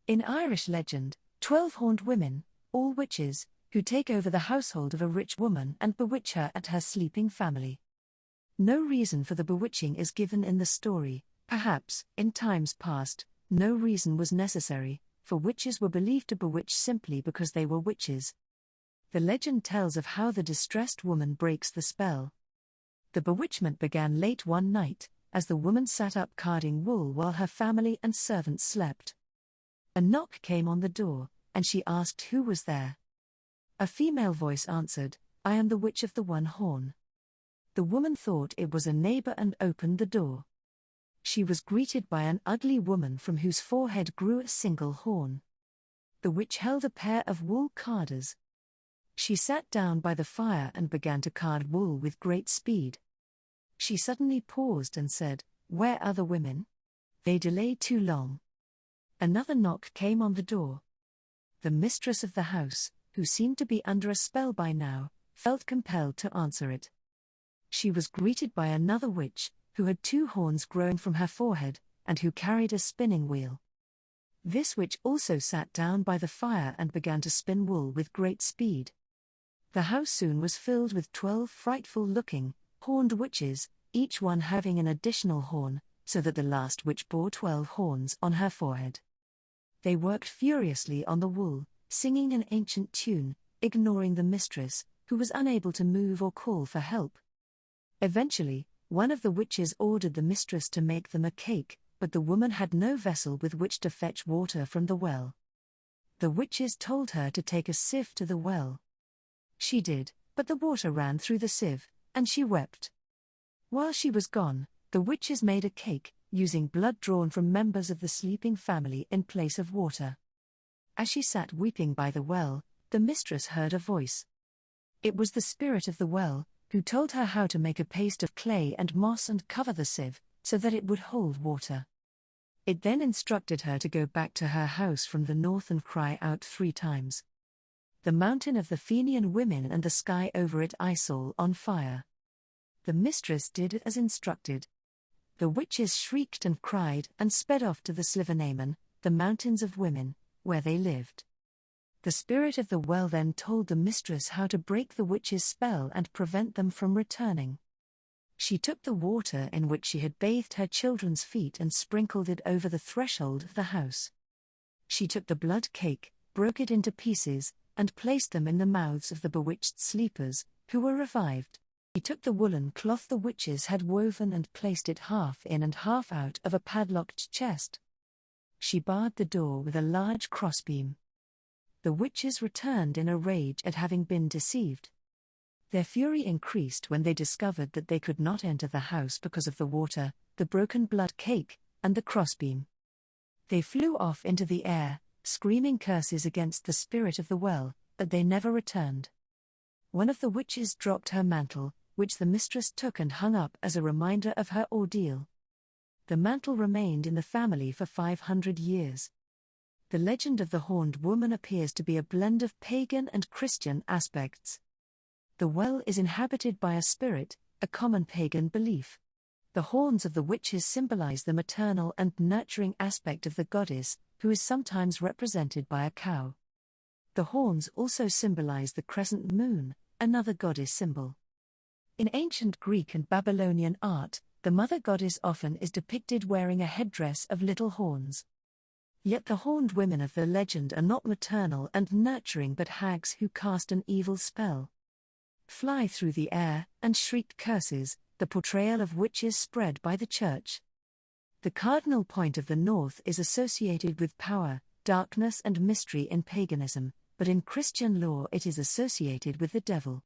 In Irish legend, 12 horned women, all witches, who take over the household of a rich woman and bewitch her and her sleeping family. No reason for the bewitching is given in the story. Perhaps, in times past, no reason was necessary, for witches were believed to bewitch simply because they were witches. The legend tells of how the distressed woman breaks the spell. The bewitchment began late one night, as the woman sat up carding wool while her family and servants slept. A knock came on the door, and she asked who was there. A female voice answered, "I am the witch of the one horn." The woman thought it was a neighbor and opened the door. She was greeted by an ugly woman from whose forehead grew a single horn. The witch held a pair of wool carders. She sat down by the fire and began to card wool with great speed. She suddenly paused and said, "Where are the women? They delayed too long." Another knock came on the door. The mistress of the house, who seemed to be under a spell by now, felt compelled to answer it. She was greeted by another witch, who had 2 horns growing from her forehead, and who carried a spinning wheel. This witch also sat down by the fire and began to spin wool with great speed. The house soon was filled with 12 frightful-looking, horned witches, each one having an additional horn, so that the last witch bore 12 horns on her forehead. They worked furiously on the wool, singing an ancient tune, ignoring the mistress, who was unable to move or call for help. Eventually, one of the witches ordered the mistress to make them a cake, but the woman had no vessel with which to fetch water from the well. The witches told her to take a sieve to the well. She did, but the water ran through the sieve, and she wept. While she was gone, the witches made a cake, using blood drawn from members of the sleeping family in place of water. As she sat weeping by the well, the mistress heard a voice. It was the spirit of the well, who told her how to make a paste of clay and moss and cover the sieve, so that it would hold water. It then instructed her to go back to her house from the north and cry out 3 times. The mountain of the Fenian women and the sky over it I saw on fire. The mistress did as instructed. The witches shrieked and cried and sped off to the Slivanamen, the mountains of women, where they lived. The spirit of the well then told the mistress how to break the witch's spell and prevent them from returning. She took the water in which she had bathed her children's feet and sprinkled it over the threshold of the house. She took the blood cake, broke it into pieces, and placed them in the mouths of the bewitched sleepers, who were revived. He took the woolen cloth the witches had woven and placed it half in and half out of a padlocked chest. She barred the door with a large crossbeam. The witches returned in a rage at having been deceived. Their fury increased when they discovered that they could not enter the house because of the water, the broken blood cake, and the crossbeam. They flew off into the air, screaming curses against the spirit of the well, but they never returned. One of the witches dropped her mantle, which the mistress took and hung up as a reminder of her ordeal. The mantle remained in the family for 500 years. The legend of the horned woman appears to be a blend of pagan and Christian aspects. The well is inhabited by a spirit, a common pagan belief. The horns of the witches symbolize the maternal and nurturing aspect of the goddess, who is sometimes represented by a cow. The horns also symbolize the crescent moon, another goddess symbol. In ancient Greek and Babylonian art, the mother goddess often is depicted wearing a headdress of little horns. Yet the horned women of the legend are not maternal and nurturing but hags who cast an evil spell, fly through the air, and shriek curses, the portrayal of witches spread by the church. The cardinal point of the north is associated with power, darkness and mystery in paganism, but in Christian lore it is associated with the devil.